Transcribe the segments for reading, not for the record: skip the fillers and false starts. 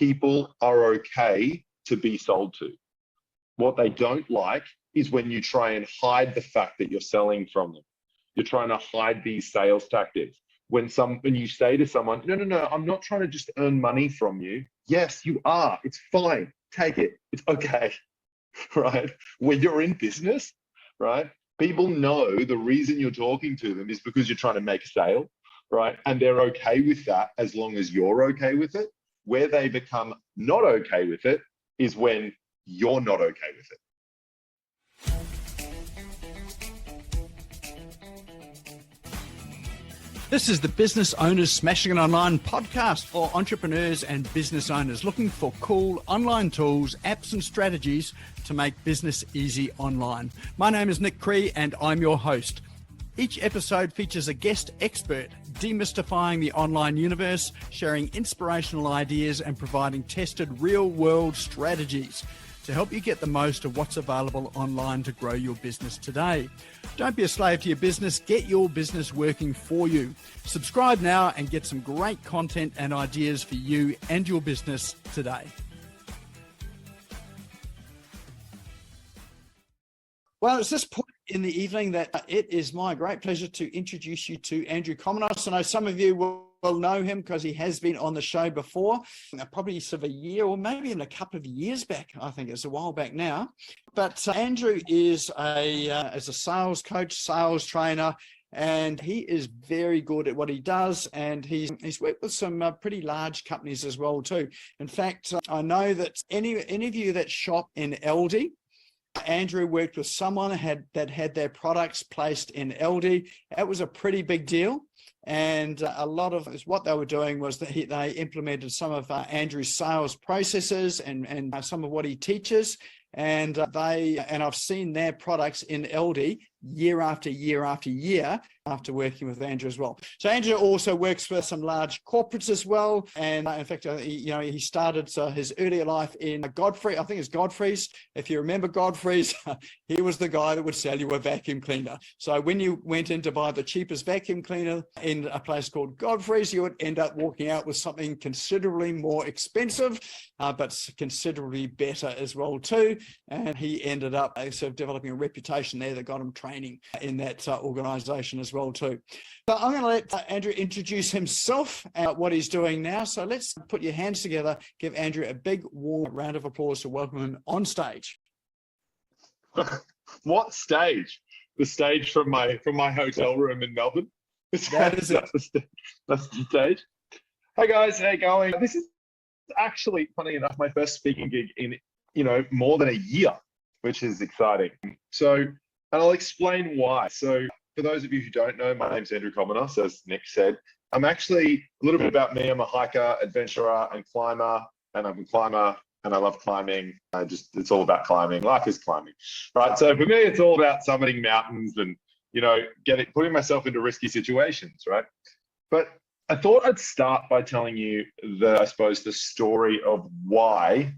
people are okay to be sold to. What they don't like is when you try and hide the fact that you're selling from them. You're trying to hide these sales tactics. When you say to someone, no, I'm not trying to just earn money from you. Yes, you are. It's fine. Take it. It's okay. Right? When you're in business, right? People know the reason you're talking to them is because you're trying to make a sale, right? And they're okay with that as long as you're okay with it. Where they become not okay with it is when you're not okay with it. This is the Business Owners Smashing It Online podcast for entrepreneurs and business owners looking for cool online tools, apps and strategies to make business easy online. My name is Nick Cree and I'm your host. Each episode features a guest expert demystifying the online universe, sharing inspirational ideas and providing tested real-world strategies to help you get the most of what's available online to grow your business today. Don't be a slave to your business. Get your business working for you. Subscribe now and get some great content and ideas for you and your business today. Well, it's this point in the evening that it is my great pleasure to introduce you to Andrew Comminos. I know some of you will know him because he has been on the show before, probably sort of a year or maybe even a couple of years back. I think it's a while back now. But Andrew is a sales coach, sales trainer, and he is very good at what he does. And he's worked with some pretty large companies as well too. In fact, I know that any of you that shop in Aldi, Andrew worked with someone that had their products placed in Aldi. That was a pretty big deal. And a lot of what they were doing was that they implemented some of Andrew's sales processes and some of what he teaches. And I've seen their products in Aldi year after year after year after working with Andrew as well. So Andrew also works with some large corporates as well. And in fact, he started his earlier life in Godfrey. I think it's Godfrey's. If you remember Godfrey's, he was the guy that would sell you a vacuum cleaner. So when you went in to buy the cheapest vacuum cleaner in a place called Godfrey's, you would end up walking out with something considerably more expensive, but considerably better as well too. And he ended up sort of developing a reputation there that got him training in that organization as well too. So I'm going to let Andrew introduce himself and what he's doing now. So let's put your hands together, give Andrew a big warm round of applause to welcome him on stage. What stage? The stage from my hotel room in Melbourne. That is it. That's the stage. Hey guys, how you going? This is actually, funny enough, my first speaking gig in more than a year, which is exciting. So, and I'll explain why. So for those of you who don't know, my name's Andrew Comminos, as Nick said. I'm actually, a little bit about me, I'm a hiker, adventurer, and climber, and I'm a climber, and I love climbing. It's all about climbing. Life is climbing, right? So for me, it's all about summiting mountains and, putting myself into risky situations, right? But I thought I'd start by telling you the story of why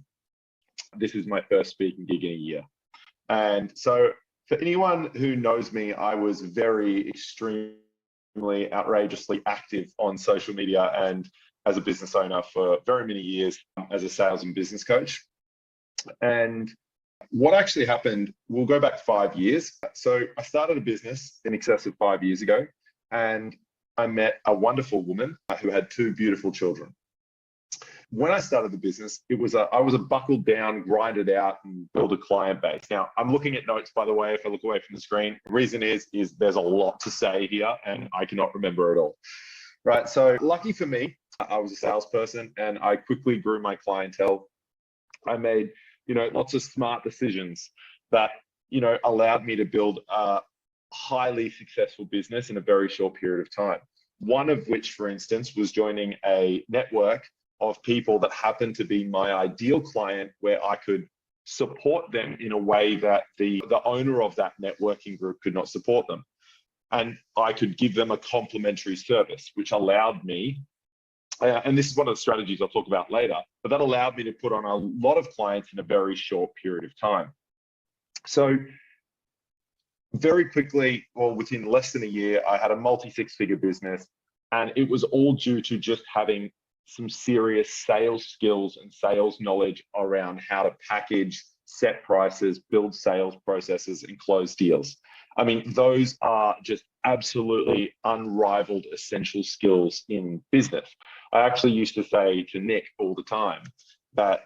this is my first speaking gig in a year. And so for anyone who knows me, I was very extremely outrageously active on social media and as a business owner for very many years as a sales and business coach. And what actually happened, we'll go back 5 years. So I started a business in excess of 5 years ago, and I met a wonderful woman who had 2 beautiful children. When I started the business, I was a buckled down, grinded out, and build a client base. Now, I'm looking at notes, by the way, if I look away from the screen. The reason is there's a lot to say here, and I cannot remember it all. Right, so lucky for me, I was a salesperson, and I quickly grew my clientele. I made, lots of smart decisions that, allowed me to build a highly successful business in a very short period of time. One of which, for instance, was joining a network of people that happened to be my ideal client, where I could support them in a way that the owner of that networking group could not support them. And I could give them a complimentary service, which allowed me, and this is one of the strategies I'll talk about later, but that allowed me to put on a lot of clients in a very short period of time. So very quickly, or within less than a year, I had a multi-six-figure business, and it was all due to just having some serious sales skills and sales knowledge around how to package, set prices, build sales processes, and close deals. I mean, those are just absolutely unrivaled essential skills in business. I actually used to say to Nick all the time that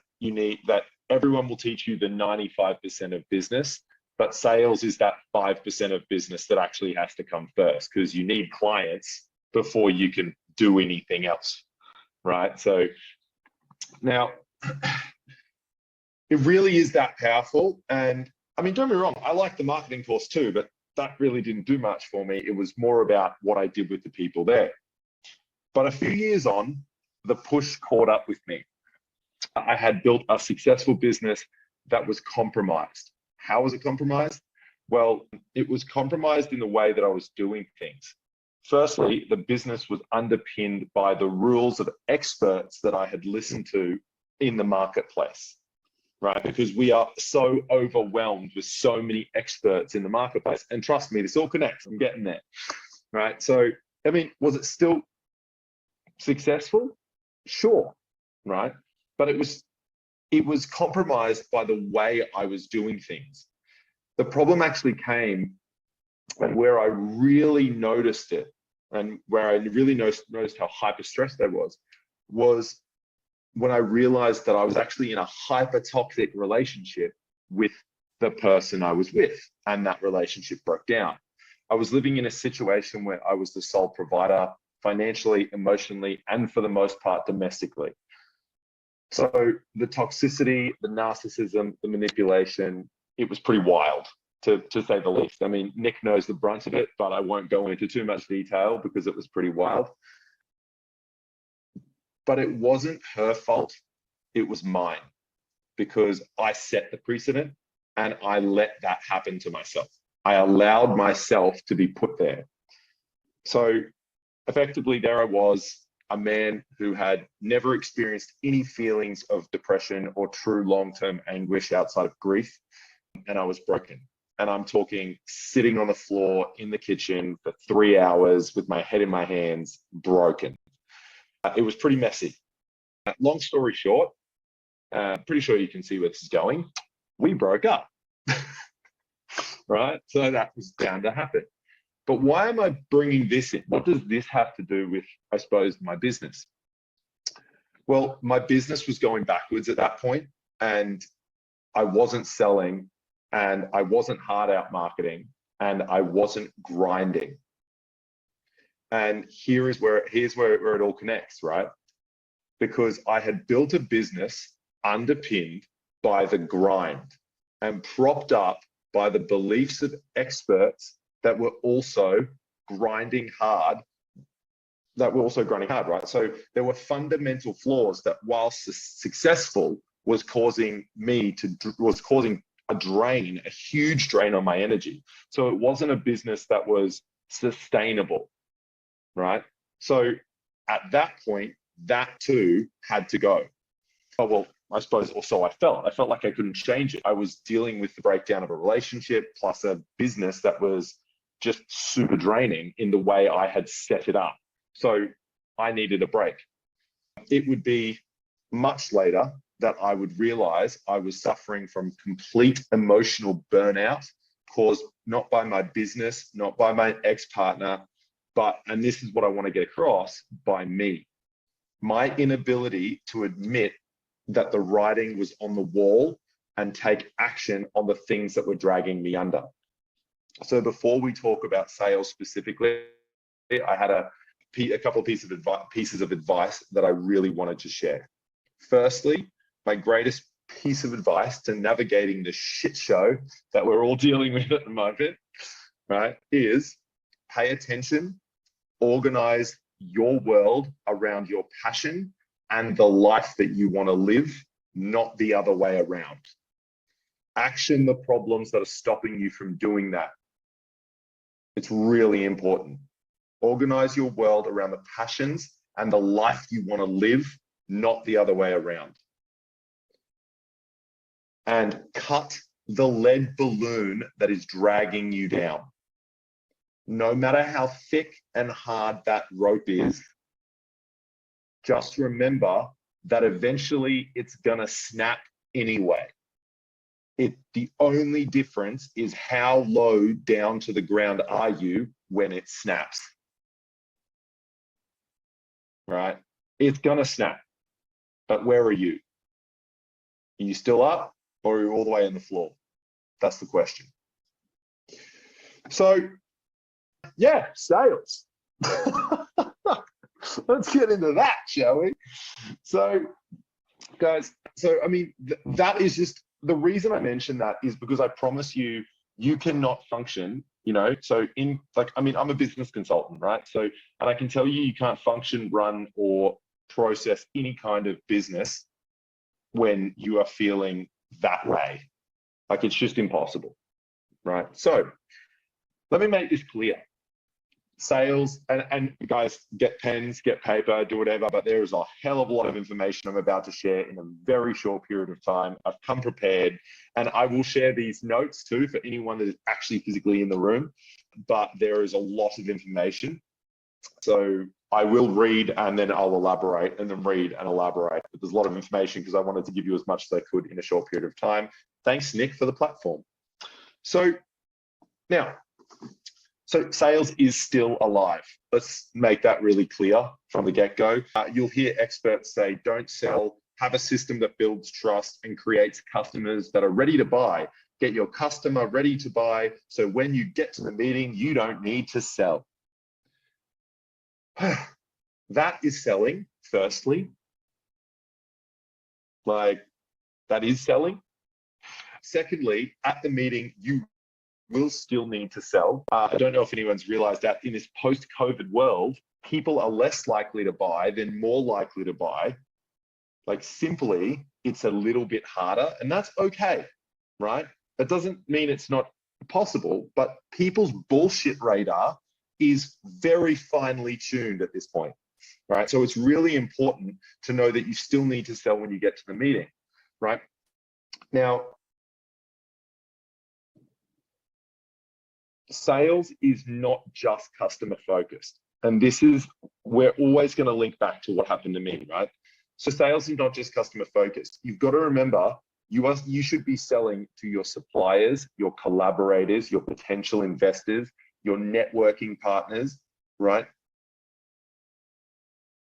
everyone will teach you the 95% of business, but sales is that 5% of business that actually has to come first, because you need clients before you can do anything else, right? So now it really is that powerful. And I mean, don't get me wrong, I like the marketing course too, but that really didn't do much for me. It was more about what I did with the people there. But a few years on, the push caught up with me. I had built a successful business that was compromised. How was it compromised? Well, it was compromised in the way that I was doing things. Firstly, the business was underpinned by the rules of experts that I had listened to in the marketplace, right? Because we are so overwhelmed with so many experts in the marketplace. And trust me, this all connects. I'm getting there, right? So, I mean, was it still successful? Sure, right? But it was compromised by the way I was doing things. The problem actually came, and where I really noticed it, and where I really noticed how hyper stressed I was when I realized that I was actually in a hyper toxic relationship with the person I was with, and that relationship broke down. I was living in a situation where I was the sole provider, financially, emotionally, and for the most part, domestically. So the toxicity, the narcissism, the manipulation, it was pretty wild, to say the least. I mean, Nick knows the brunt of it, but I won't go into too much detail because it was pretty wild. But it wasn't her fault, it was mine, because I set the precedent and I let that happen to myself. I allowed myself to be put there. So effectively, there I was, a man who had never experienced any feelings of depression or true long-term anguish outside of grief, and I was broken. And I'm talking sitting on the floor in the kitchen for 3 hours with my head in my hands, broken. It was pretty messy. Long story short, pretty sure you can see where this is going. We broke up, right? So that was bound to happen. But why am I bringing this in? What does this have to do with, I suppose, my business? Well, my business was going backwards at that point, and I wasn't selling, and I wasn't hard out marketing, and I wasn't grinding. And here's where it all connects, right? Because I had built a business underpinned by the grind and propped up by the beliefs of experts that were also grinding hard, right? So there were fundamental flaws that, whilst successful, was causing a huge drain on my energy. So it wasn't a business that was sustainable, right? So at that point, that too had to go. Oh, well, I suppose also I felt like I couldn't change it. I was dealing with the breakdown of a relationship plus a business that was just super draining in the way I had set it up. So I needed a break. It would be much later that I would realize I was suffering from complete emotional burnout caused not by my business, not by my ex-partner, but, and this is what I want to get across, by me. My inability to admit that the writing was on the wall and take action on the things that were dragging me under. So before we talk about sales specifically, I had a couple of pieces of advice that I really wanted to share. Firstly, my greatest piece of advice to navigating the shit show that we're all dealing with at the moment, right, is pay attention, organize your world around your passion and the life that you want to live, not the other way around. Action the problems that are stopping you from doing that. It's really important. Organize your world around the passions and the life you want to live, not the other way around. And cut the lead balloon that is dragging you down. No matter how thick and hard that rope is, just remember that eventually it's gonna snap anyway. The only difference is how low down to the ground are you when it snaps, right? It's gonna snap, but where are you? Are you still up or are you all the way on the floor? That's the question. So yeah, sales. Let's get into that, shall we? So guys, so I mean, that is just, the reason I mention that is because I promise you, you cannot function, you know, so in like, I mean, I'm a business consultant, right? So, and I can tell you, you can't function, run, or process any kind of business when you are feeling that way. Like, it's just impossible, right? So let me make this clear. Sales, and guys, get pens, get paper, do whatever, but there is a hell of a lot of information I'm about to share in a very short period of time. I've come prepared, and I will share these notes too for anyone that is actually physically in the room, but there is a lot of information. So I will read and then I'll elaborate, and then read and elaborate. But there's a lot of information because I wanted to give you as much as I could in a short period of time. Thanks, Nick, for the platform. So now, so sales is still alive. Let's make that really clear from the get-go. You'll hear experts say, don't sell, have a system that builds trust and creates customers that are ready to buy. Get your customer ready to buy, so when you get to the meeting, you don't need to sell. That is selling, firstly. Like, that is selling. Secondly, at the meeting, you will still need to sell. I don't know if anyone's realized that in this post-COVID world, people are less likely to buy than more likely to buy. Like, simply, it's a little bit harder, and that's okay, right? That doesn't mean it's not possible, but people's bullshit radar is very finely tuned at this point, right? So it's really important to know that you still need to sell when you get to the meeting, right? Now, sales is not just customer focused. And this is, we're always going to link back to what happened to me, right? So sales is not just customer focused. You've got to remember, you should be selling to your suppliers, your collaborators, your potential investors, your networking partners, right?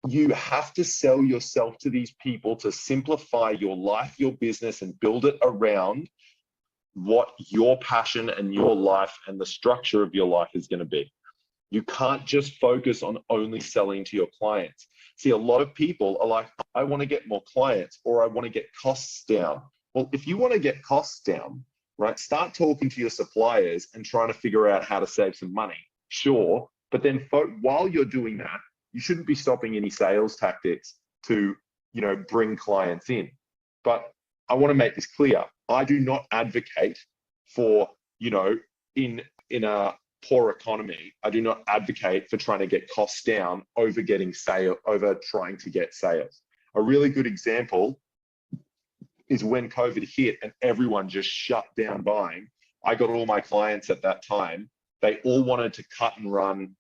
You have to sell yourself to these people to simplify your life, your business, and build it around what your passion and your life and the structure of your life is going to be. You can't just focus on only selling to your clients. See, a lot of people are like, I want to get more clients, or I want to get costs down. Well, if you want to get costs down, right, start talking to your suppliers and trying to figure out how to save some money. Sure, but then while you're doing that, you shouldn't be stopping any sales tactics to, you know, bring clients in. But I want to make this clear. I do not advocate for, you know, in a poor economy, I do not advocate for trying to get costs down over trying to get sales. A really good example is when COVID hit and everyone just shut down buying. I got all my clients at that time. They all wanted to cut and run,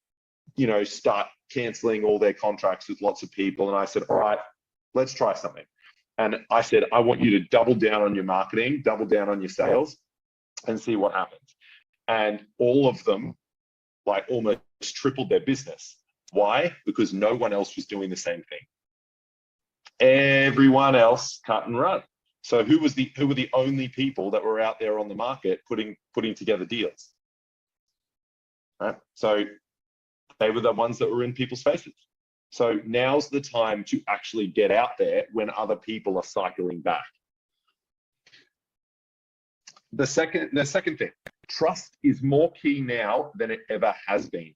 you know, start canceling all their contracts with lots of people. And I said, all right, let's try something. And I said, I want you to double down on your marketing, double down on your sales, and see what happens. And all of them, like, almost tripled their business. Why? Because no one else was doing the same thing. Everyone else cut and run. So who were the only people that were out there on the market putting together deals? Right? So they were the ones that were in people's faces. So now's the time to actually get out there when other people are cycling back. The second thing, trust is more key now than it ever has been.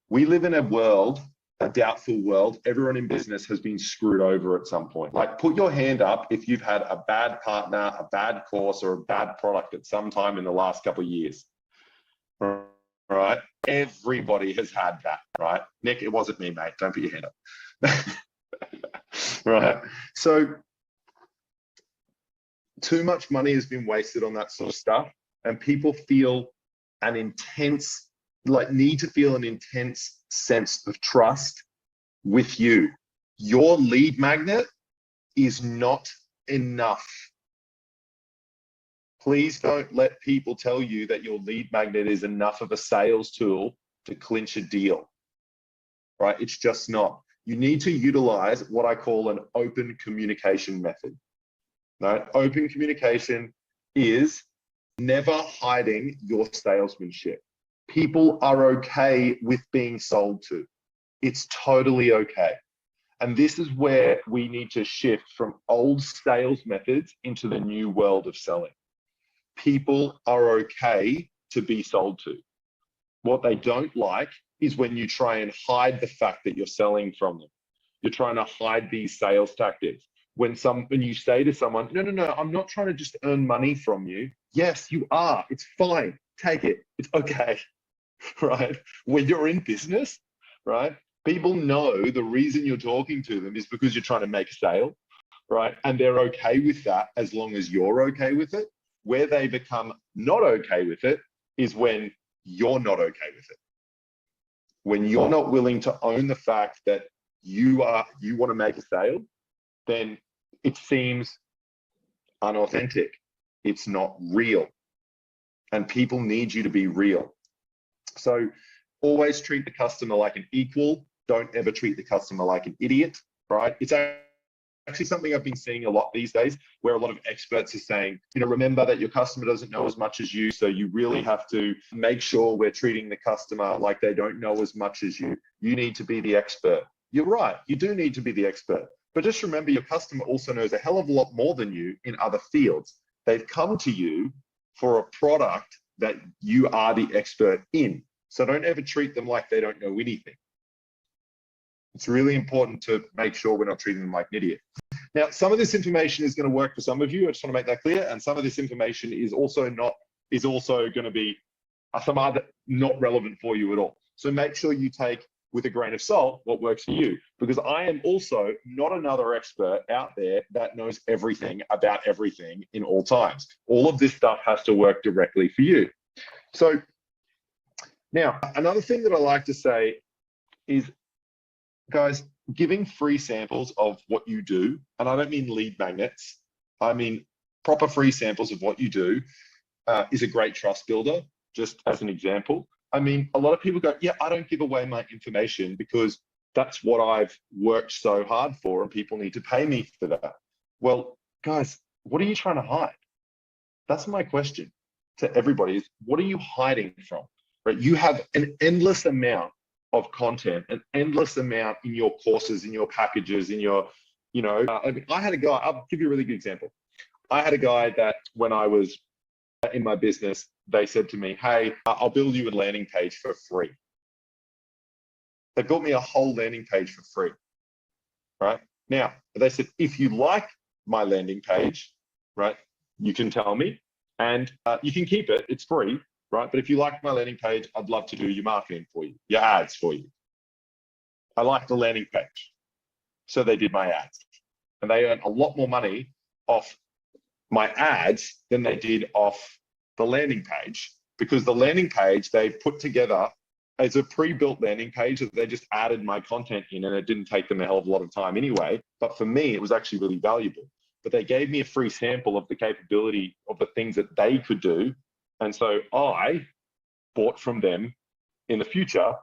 We live in a world, a doubtful world. Everyone in business has been screwed over at some point. Like, put your hand up if you've had a bad partner, a bad course, or a bad product at some time in the last couple of years. Right? Everybody has had that, right? Nick, it wasn't me, mate. Don't put your hand up. Right. So too much money has been wasted on that sort of stuff, and people feel an intense, need to feel an intense sense of trust with you. Your lead magnet is not enough. Please don't let people tell you that your lead magnet is enough of a sales tool to clinch a deal, right? It's just not. You need to utilize what I call an open communication method. Right? Open communication is never hiding your salesmanship. People are okay with being sold to. It's totally okay. And this is where we need to shift from old sales methods into the new world of selling. People are okay to be sold to. What they don't like is when you try and hide the fact that you're selling from them. You're trying to hide these sales tactics. When you say to someone, no, I'm not trying to just earn money from you. Yes, you are. It's fine. Take it. It's okay, right? When you're in business, right? People know the reason you're talking to them is because you're trying to make a sale, right? And they're okay with that as long as you're okay with it. Where they become not okay with it is when you're not okay with it. When you're not willing to own the fact that you want to make a sale, then it seems unauthentic. It's not real. And people need you to be real. So always treat the customer like an equal. Don't ever treat the customer like an idiot, right? It's actually something I've been seeing a lot these days, where a lot of experts are saying, remember that your customer doesn't know as much as you, so you really have to make sure we're treating the customer like they don't know as much as you. You need to be the expert. You're right, you do need to be the expert. But just remember, your customer also knows a hell of a lot more than you in other fields. They've come to you for a product that you are the expert in. So don't ever treat them like they don't know anything. It's really important to make sure we're not treating them like an idiot. Now, some of this information is going to work for some of you. I just want to make that clear. And some of this information is also going to be some other not relevant for you at all. So make sure you take with a grain of salt what works for you, because I am also not another expert out there that knows everything about everything in all times. All of this stuff has to work directly for you. So now, another thing that I like to say is, guys, giving free samples of what you do, and I don't mean lead magnets, I mean proper free samples of what you do, is a great trust builder, just as an example. I mean, a lot of people go, yeah, I don't give away my information because that's what I've worked so hard for and people need to pay me for that. Well, guys, what are you trying to hide? That's my question to everybody, is what are you hiding from? Right? You have an endless amount of content, an endless amount in your courses, in your packages, in your, I had a guy, I'll give you a really good example. I had a guy that when I was in my business, they said to me, hey, I'll build you a landing page for free. They built me a whole landing page for free, right? Now, they said, if you like my landing page, right, you can tell me and you can keep it, it's free, right? But if you like my landing page, I'd love to do your marketing for you, your ads for you. I like the landing page. So they did my ads and they earned a lot more money off my ads than they did off the landing page, because the landing page they put together as a pre-built landing page that they just added my content in, and it didn't take them a hell of a lot of time anyway. But for me, it was actually really valuable. But they gave me a free sample of the capability of the things that they could do. And so I bought from them in the future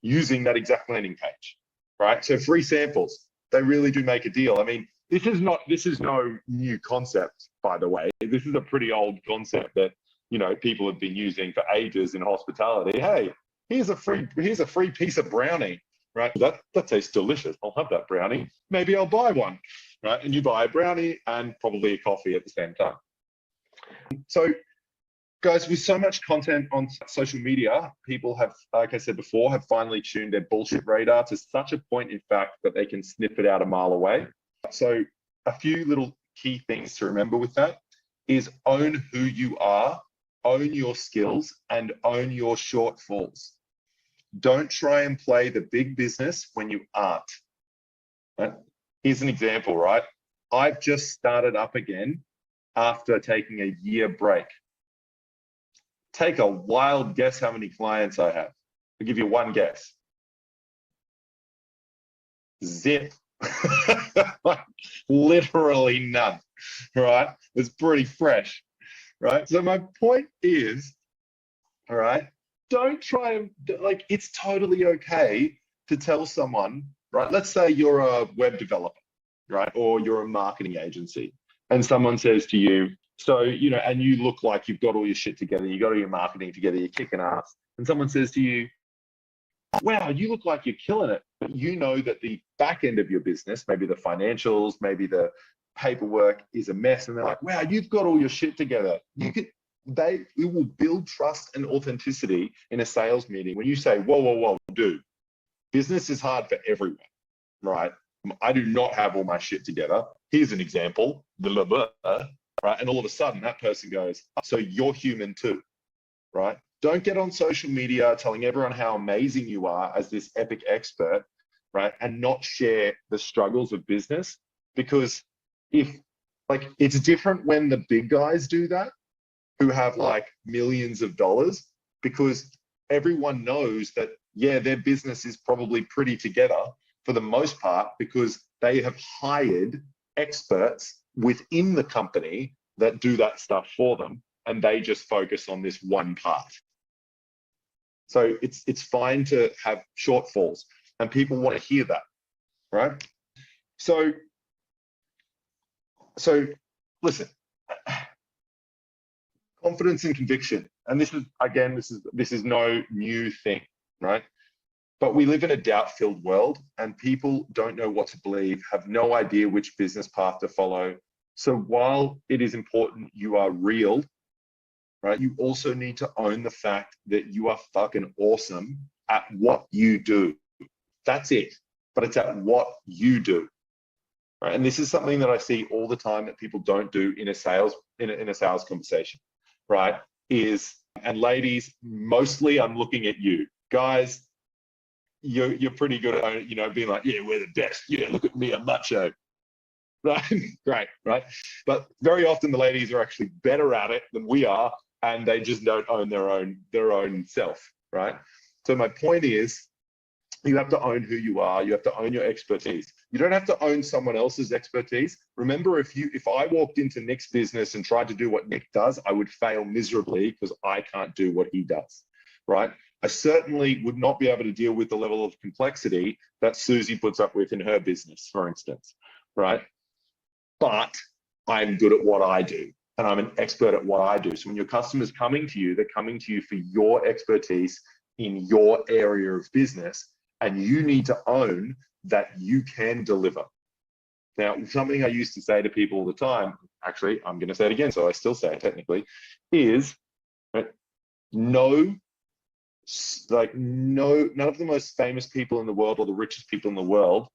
using that exact landing page, right? So free samples, they really do make a deal. I mean, this is no new concept, by the way. This is a pretty old concept that, people have been using for ages in hospitality. Hey, here's a free piece of brownie, right? That tastes delicious. I'll have that brownie. Maybe I'll buy one, right? And you buy a brownie and probably a coffee at the same time. So, guys, with so much content on social media, people have, like I said before, have finally tuned their bullshit radar to such a point, in fact, that they can sniff it out a mile away. So a few little key things to remember with that is own who you are, own your skills, and own your shortfalls. Don't try and play the big business when you aren't. Right? Here's an example, right? I've just started up again after taking a year break. Take a wild guess how many clients I have. I'll give you one guess. Zip. Like, literally none, right? It's pretty fresh, right? So my point is, all right, don't try and, like, it's totally okay to tell someone, right? Let's say you're a web developer, right? Or you're a marketing agency, and someone says to you, so, and you look like you've got all your shit together, you got all your marketing together, you're kicking ass, and someone says to you, wow, you look like you're killing it, but you know that the back end of your business, maybe the financials, maybe the paperwork is a mess, and they're like, wow, you've got all your shit together. It will build trust and authenticity in a sales meeting when you say, whoa, dude, business is hard for everyone, right? I do not have all my shit together. Here's an example, blah, blah, blah, right? And all of a sudden that person goes, so you're human too, right? Don't get on social media telling everyone how amazing you are as this epic expert, right? And not share the struggles of business, because it's different when the big guys do that, who have like millions of dollars, because everyone knows that, yeah, their business is probably pretty together for the most part, because they have hired experts within the company that do that stuff for them, and they just focus on this one part. So it's fine to have shortfalls, and people want to hear that, right? So listen, confidence and conviction, and this is no new thing, right? But we live in a doubt-filled world, and people don't know what to believe, have no idea which business path to follow. So while it is important you are real, right, you also need to own the fact that you are fucking awesome at what you do. That's it. But it's at what you do, right? And this is something that I see all the time that people don't do in a sales conversation, right? And ladies, mostly I'm looking at you guys. You're pretty good at being like, yeah, we're the best. Yeah, look at me, I'm macho. Right? Great, right? But very often the ladies are actually better at it than we are, and they just don't own their own self, right? So my point is, you have to own who you are. You have to own your expertise. You don't have to own someone else's expertise. Remember, if I walked into Nick's business and tried to do what Nick does, I would fail miserably because I can't do what he does, right? I certainly would not be able to deal with the level of complexity that Susie puts up with in her business, for instance, right? But I'm good at what I do, and I'm an expert at what I do. So when your customer's coming to you, they're coming to you for your expertise in your area of business, and you need to own that you can deliver. Now, something I used to say to people all the time, actually, I'm going to say it again, so I still say it technically, is none of the most famous people in the world or the richest people in the world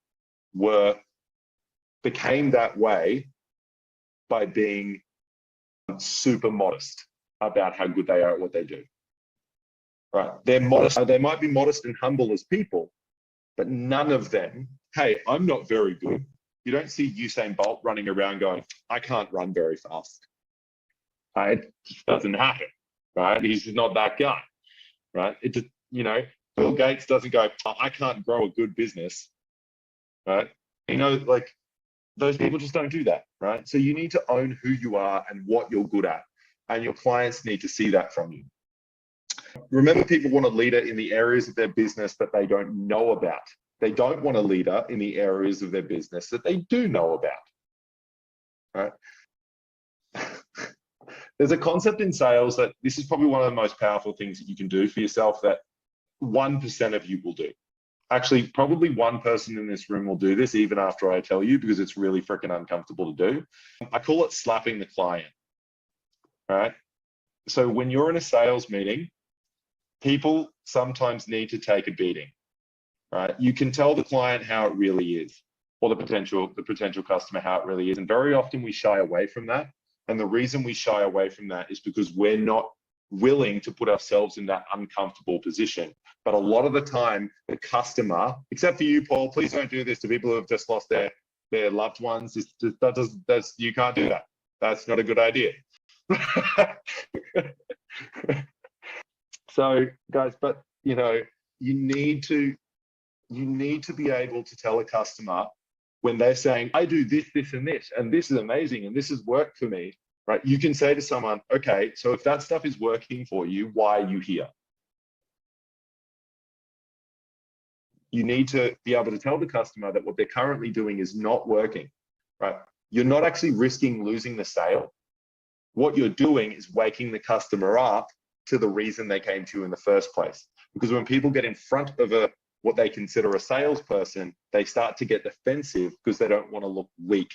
became that way by being super modest about how good they are at what they do. Right? They're modest. They might be modest and humble as people, but none of them, hey, I'm not very good. You don't see Usain Bolt running around going, I can't run very fast. It just doesn't happen, right? He's just not that guy, right? It just, Bill Gates doesn't go, I can't grow a good business, right? Like, those people just don't do that, right? So you need to own who you are and what you're good at, and your clients need to see that from you. Remember, people want a leader in the areas of their business that they don't know about. They don't want a leader in the areas of their business that they do know about, right? There's a concept in sales that this is probably one of the most powerful things that you can do for yourself that 1% of you will do. Actually, probably one person in this room will do this even after I tell you, because it's really freaking uncomfortable to do. I call it slapping the client, right? So when you're in a sales meeting, people sometimes need to take a beating, right? You can tell the client how it really is, or the potential customer how it really is. And very often we shy away from that. And the reason we shy away from that is because we're not willing to put ourselves in that uncomfortable position. But a lot of the time, the customer, except for you, Paul, please don't do this to people who have just lost their loved ones. You can't do that. That's not a good idea. So, guys, but you need to be able to tell a customer when they're saying, I do this, this, and this is amazing, and this has worked for me, right? You can say to someone, okay, so if that stuff is working for you, why are you here? You need to be able to tell the customer that what they're currently doing is not working, right? You're not actually risking losing the sale. What you're doing is waking the customer up to the reason they came to you in the first place. Because when people get in front of what they consider a salesperson, they start to get defensive because they don't want to look weak,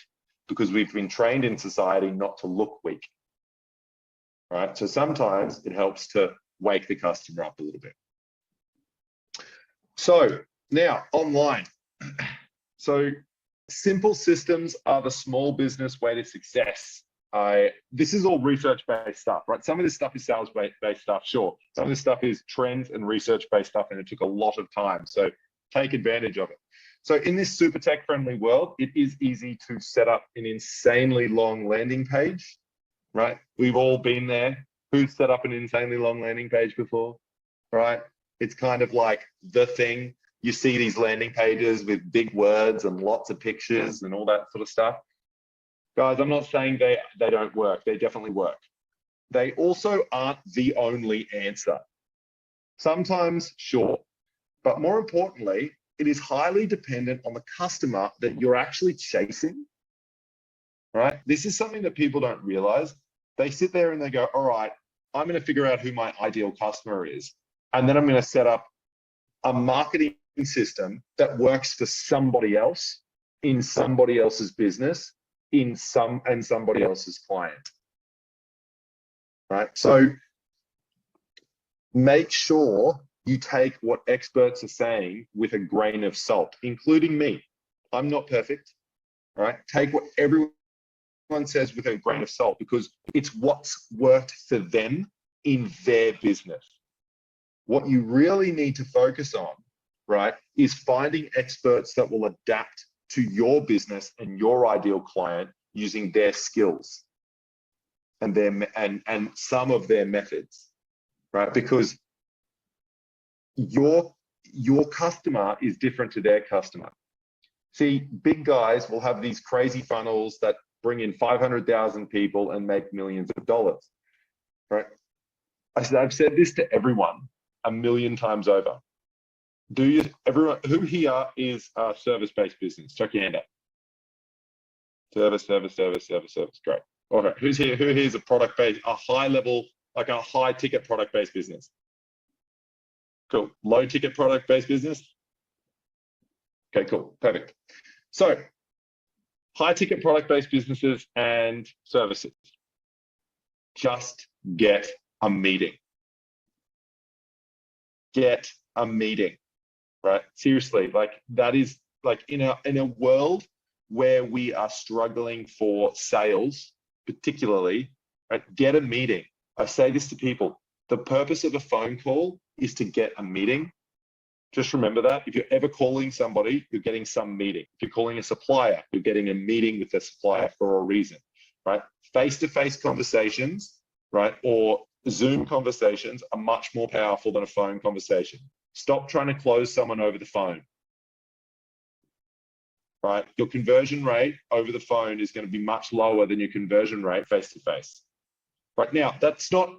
because we've been trained in society not to look weak, right? So sometimes it helps to wake the customer up a little bit. So now online. So simple systems are the small business way to success. This is all research-based stuff, right? Some of this stuff is sales-based stuff, sure. Some of this stuff is trends and research-based stuff, and it took a lot of time. So take advantage of it. So in this super tech-friendly world, it is easy to set up an insanely long landing page, right? We've all been there. Who's set up an insanely long landing page before, right? It's kind of like the thing. You see these landing pages with big words and lots of pictures and all that sort of stuff. Guys, I'm not saying they don't work. They definitely work. They also aren't the only answer. Sometimes, sure. But more importantly, it is highly dependent on the customer that you're actually chasing, right? This is something that people don't realize. They sit there and they go, all right, I'm going to figure out who my ideal customer is. And then I'm going to set up a marketing system that works for somebody else in somebody else's business and somebody else's client, right? So make sure you take what experts are saying with a grain of salt, including me. I'm not perfect, right? Take what everyone says with a grain of salt, because it's what's worked for them in their business. What you really need to focus on, right, is finding experts that will adapt to your business and your ideal client using their skills and some of their methods, right? Because your customer is different to their customer. See, big guys will have these crazy funnels that bring in 500,000 people and make millions of dollars, right? I've said this to everyone a million times over. Everyone who here is a service-based business? Chuck your hand up. Service. Great. Okay. Who here is a product-based, a high level, like a high ticket product-based business? Cool. Low ticket product-based business? Okay, cool. Perfect. So high ticket product-based businesses and services. Just get a meeting. Get a meeting, right? Seriously, like that is like in a world where we are struggling for sales, particularly, right? Get a meeting. I say this to people. The purpose of a phone call is to get a meeting. Just remember that. If you're ever calling somebody, you're getting some meeting. If you're calling a supplier, you're getting a meeting with the supplier for a reason, right? Face-to-face conversations, right, or Zoom conversations are much more powerful than a phone conversation. Stop trying to close someone over the phone, right? Your conversion rate over the phone is going to be much lower than your conversion rate face-to-face. Right now, that's not,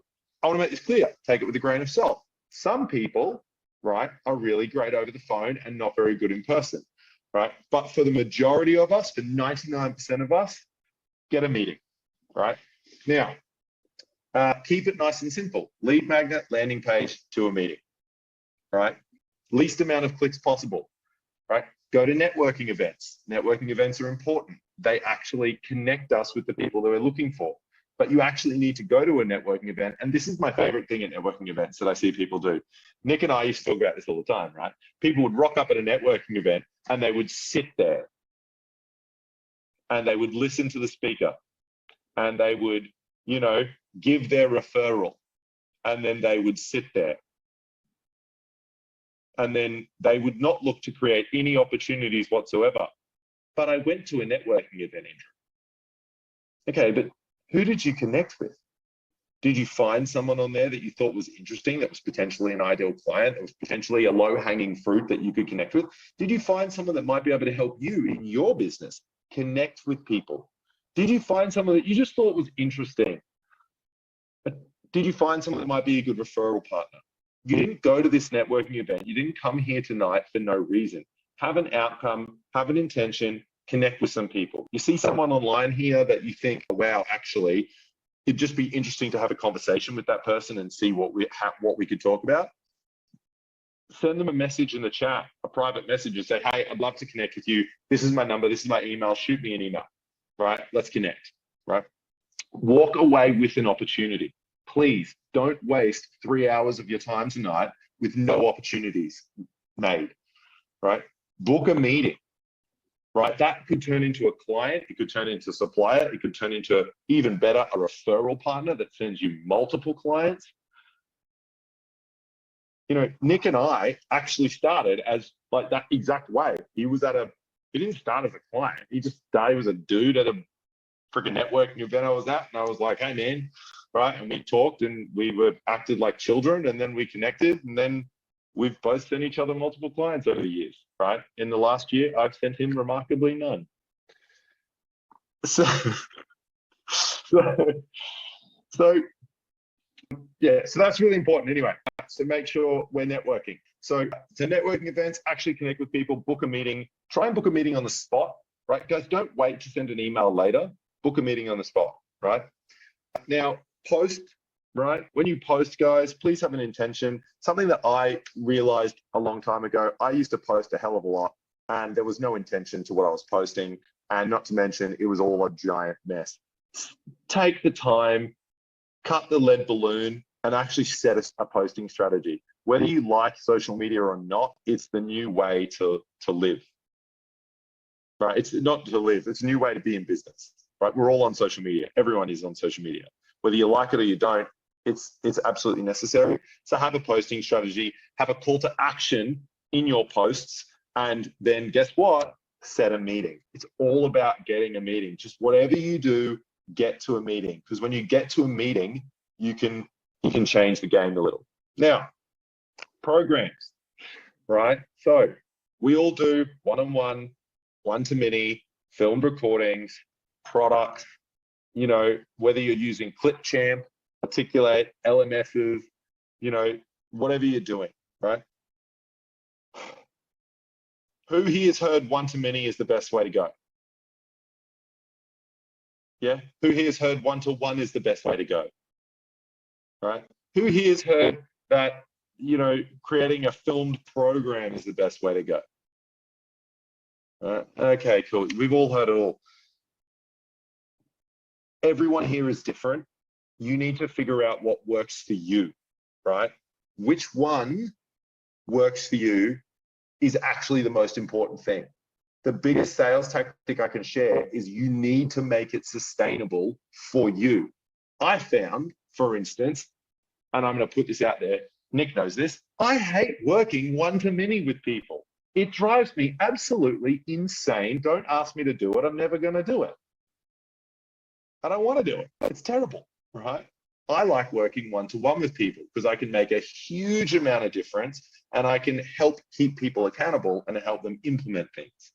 I want to make this clear. Take it with a grain of salt. Some people, right, are really great over the phone and not very good in person, right? But for the majority of us, for 99% of us, get a meeting, right? Now, keep it nice and simple. Lead magnet, landing page to a meeting, right? Least amount of clicks possible, right? Go to networking events. Networking events are important. They actually connect us with the people that we're looking for. But you actually need to go to a networking event. And this is my favorite thing at networking events that I see people do. Nick and I used to talk about this all the time, right? People would rock up at a networking event and they would sit there and they would listen to the speaker and they would, you know, give their referral, and then they would sit there. And then they would not look to create any opportunities whatsoever. But I went to a networking event, Andrew. Okay, but who did you connect with? Did you find someone on there that you thought was interesting, that was potentially an ideal client, that was potentially a low-hanging fruit that you could connect with? Did you find someone that might be able to help you in your business connect with people? Did you find someone that you just thought was interesting? Did you find someone that might be a good referral partner? You didn't go to this networking event. You didn't come here tonight for no reason. Have an outcome, have an intention, connect with some people. You see someone online here that you think, wow, actually, it'd just be interesting to have a conversation with that person and see what we could talk about. Send them a message in the chat, a private message, and say, hey, I'd love to connect with you. This is my number. This is my email. Shoot me an email, right? Let's connect, right? Walk away with an opportunity. Please don't waste 3 hours of your time tonight with no opportunities made, right? Book a meeting. Right, that could turn into a client, it could turn into a supplier, it could turn into, even better, a referral partner that sends you multiple clients. You know, Nick and I actually started as like that exact way. He didn't start as a client. He was a dude at a freaking networking event I was at, and I was like, hey man, right? And we talked and we acted like children, and then we connected, and then we've both sent each other multiple clients over the years, right? In the last year, I've sent him remarkably none. So that's really important anyway. So make sure we're networking. So to networking events, actually connect with people, book a meeting, try and book a meeting on the spot, right? Guys, don't wait to send an email later, book a meeting on the spot, right? Now, post, right? When you post, guys, please have an intention. Something that I realized a long time ago, I used to post a hell of a lot and there was no intention to what I was posting. And not to mention, it was all a giant mess. Take the time, cut the lead balloon, and actually set a posting strategy. Whether you like social media or not, it's the new way to live, right? It's not to live, it's a new way to be in business, right? We're all on social media. Everyone is on social media. Whether you like it or you don't, it's absolutely necessary. So have a posting strategy, have a call to action in your posts, and then guess what? Set a meeting. It's all about getting a meeting. Just whatever you do, get to a meeting. Because when you get to a meeting, you can change the game a little. Now, programs, right? So we all do one-on-one, one-to-many, filmed recordings, products, you know, whether you're using Clipchamp, Articulate, LMSs, you know, whatever you're doing, right? Who here has heard one-to-many is the best way to go? Yeah, who here has heard one-to-one is the best way to go? Right? Who here has heard that, you know, creating a filmed program is the best way to go? Right? Okay, cool. We've all heard it all. Everyone here is different. You need to figure out what works for you, right? Which one works for you is actually the most important thing. The biggest sales tactic I can share is you need to make it sustainable for you. I found, for instance, and I'm going to put this out there, Nick knows this, I hate working one-to-many with people. It drives me absolutely insane. Don't ask me to do it. I'm never going to do it. I don't want to do it. It's terrible, right? I like working one-to-one with people because I can make a huge amount of difference and I can help keep people accountable and help them implement things.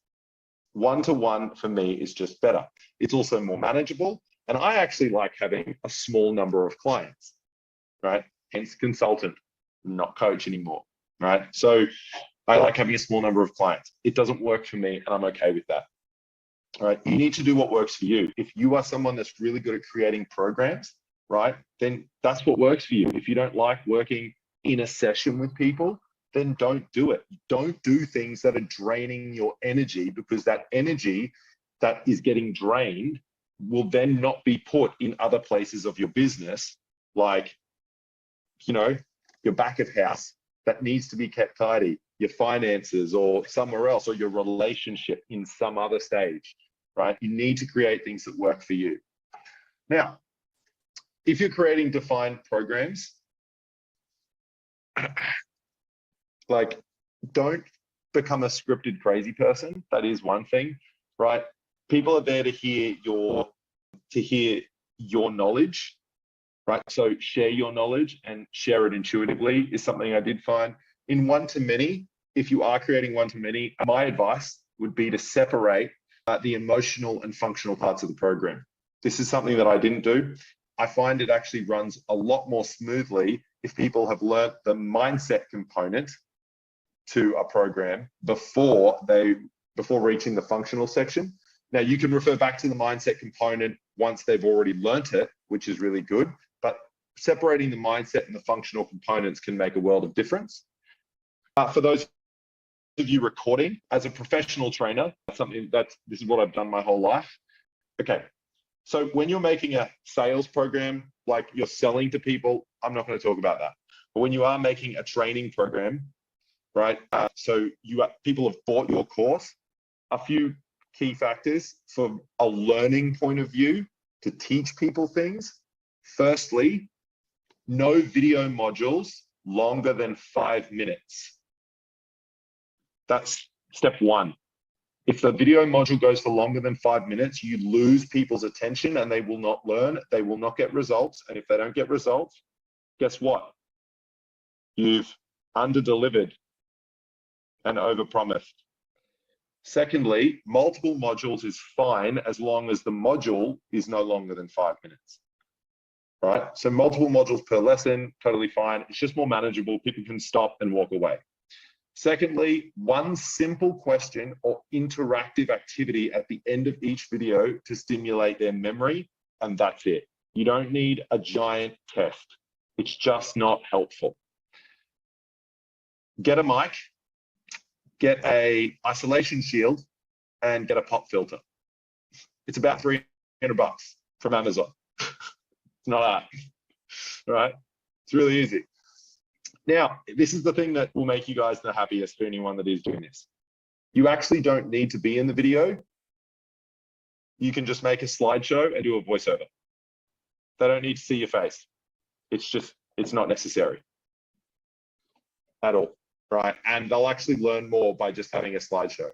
One-to-one for me is just better. It's also more manageable. And I actually like having a small number of clients, right? Hence consultant, not coach anymore, right? So I like having a small number of clients. It doesn't work for me and I'm okay with that. All right, you need to do what works for you. If you are someone that's really good at creating programs, right, then that's what works for you. If you don't like working in a session with people, then don't do it. Don't do things that are draining your energy, because that energy that is getting drained will then not be put in other places of your business, like, you know, your back of house that needs to be kept tidy, your finances or somewhere else, or your relationship in some other stage, right? You need to create things that work for you. Now, if you're creating defined programs, like, don't become a scripted crazy person. That is one thing, right? People are there to hear your knowledge, right? So share your knowledge and share it intuitively is something I did find. In one-to-many, if you are creating one-to-many, my advice would be to separate the emotional and functional parts of the program. This is something that I didn't do. I find it actually runs a lot more smoothly if people have learnt the mindset component to a program before reaching the functional section. Now, you can refer back to the mindset component once they've already learnt it, which is really good, but separating the mindset and the functional components can make a world of difference. For those of you recording, as a professional trainer, this is what I've done my whole life. Okay, so when you're making a sales program, like you're selling to people, I'm not going to talk about that. But when you are making a training program, right? So people have bought your course. A few key factors from a learning point of view to teach people things. Firstly, no video modules longer than 5 minutes. That's step one. If the video module goes for longer than 5 minutes, you lose people's attention and they will not learn, they will not get results. And if they don't get results, guess what? You've under-delivered and over-promised. Secondly, multiple modules is fine as long as the module is no longer than 5 minutes, right? So multiple modules per lesson, totally fine. It's just more manageable. People can stop and walk away. Secondly, one simple question or interactive activity at the end of each video to stimulate their memory, and that's it. You don't need a giant test. It's just not helpful. Get a mic, get a isolation shield, and get a pop filter. It's about $300 from Amazon. It's not hard, right? It's really easy. Now, this is the thing that will make you guys the happiest for anyone that is doing this. You actually don't need to be in the video. You can just make a slideshow and do a voiceover. They don't need to see your face. It's not necessary at all, right? And they'll actually learn more by just having a slideshow.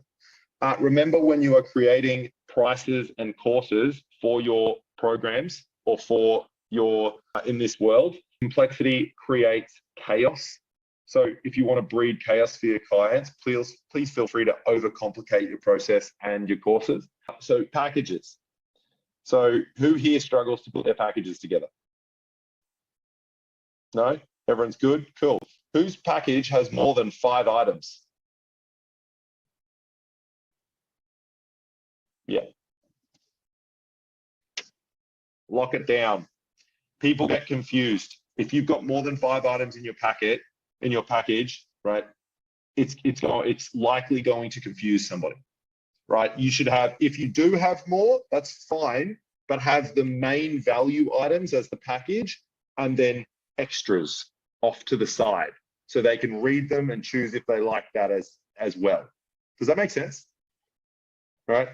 Remember, when you are creating prices and courses for your programs or for your, in this world, complexity creates chaos. So if you want to breed chaos for your clients, please feel free to overcomplicate your process and your courses. So packages. So who here struggles to put their packages together? No? Everyone's good? Cool. Whose package has more than 5 items? Yeah. Lock it down. People get confused. If you've got more than 5 items in your package, right? It's likely going to confuse somebody, right? You should have, if you do have more, that's fine, but have the main value items as the package and then extras off to the side so they can read them and choose if they like that as well. Does that make sense? Right?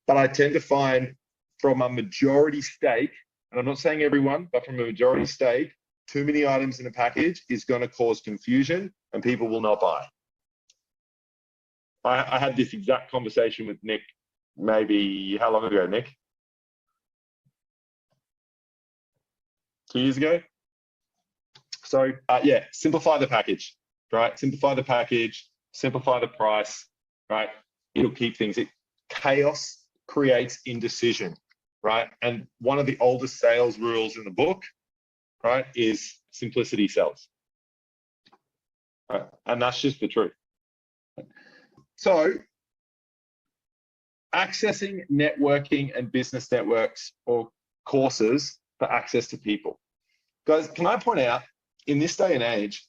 But I tend to find from a majority stake, and I'm not saying everyone, but from a majority stake, too many items in a package is going to cause confusion and people will not buy. I had this exact conversation with Nick, maybe, how long ago, Nick? 2 years ago? So yeah, simplify the package, right? Simplify the package, simplify the price, right? It'll keep things, chaos creates indecision, right? And one of the oldest sales rules in the book, right, is simplicity sells, right? And that's just the truth. So accessing networking and business networks or courses for access to people. Guys, can I point out, in this day and age,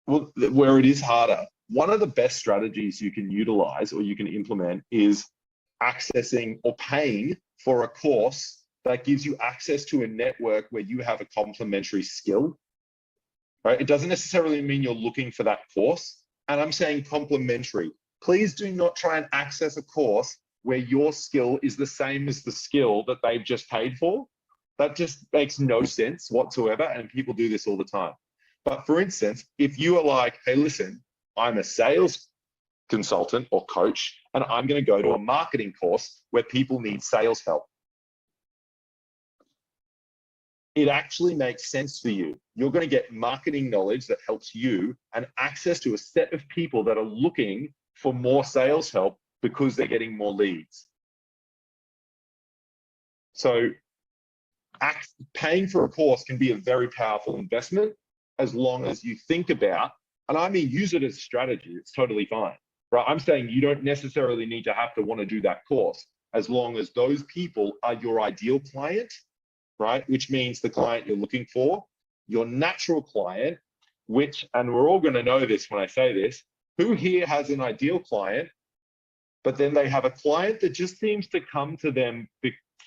where it is harder, one of the best strategies you can utilize or you can implement is accessing or paying for a course that gives you access to a network where you have a complementary skill, right? It doesn't necessarily mean you're looking for that course. And I'm saying complementary. Please do not try and access a course where your skill is the same as the skill that they've just paid for. That just makes no sense whatsoever. And people do this all the time. But for instance, if you are like, hey, listen, I'm a sales consultant or coach, and I'm going to go to a marketing course where people need sales help. it actually makes sense for you. You're going to get marketing knowledge that helps you and access to a set of people that are looking for more sales help because they're getting more leads. So paying for a course can be a very powerful investment as long as you think about, and I mean, use it as strategy. It's totally fine, right? I'm saying you don't necessarily need to have to want to do that course as long as those people are your ideal client, right? Which means the client you're looking for, your natural client, which, and we're all going to know this when I say this, who here has an ideal client, but then they have a client that just seems to come to them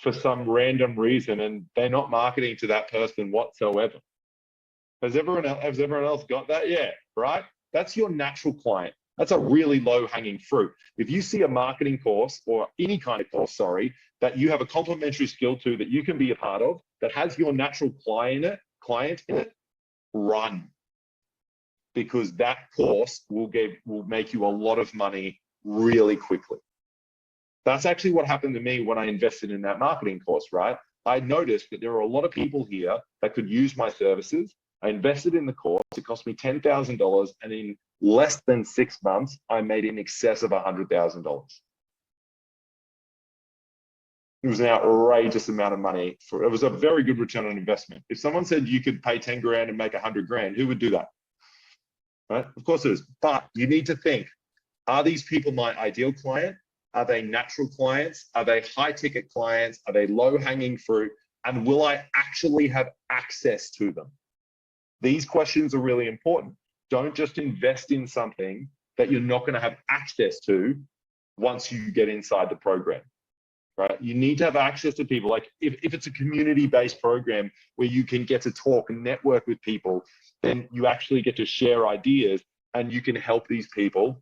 for some random reason and they're not marketing to that person whatsoever. Has everyone else got that? Yeah, right? That's your natural client. That's a really low hanging fruit. If you see a marketing course or any kind of course, that you have a complementary skill to that you can be a part of, that has your natural client in it, run. Because that course will make you a lot of money really quickly. That's actually what happened to me when I invested in that marketing course, right? I noticed that there are a lot of people here that could use my services. I invested in the course. It cost me $10,000, and in less than 6 months, I made in excess of $100,000. It was an outrageous amount of money. It was a very good return on investment. If someone said you could pay 10 grand and make 100 grand, who would do that? Right? Of course it is. But you need to think, are these people my ideal client? Are they natural clients? Are they high ticket clients? Are they low hanging fruit? And will I actually have access to them? These questions are really important. Don't just invest in something that you're not going to have access to once you get inside the program, right? You need to have access to people. Like if it's a community-based program where you can get to talk and network with people, then you actually get to share ideas and you can help these people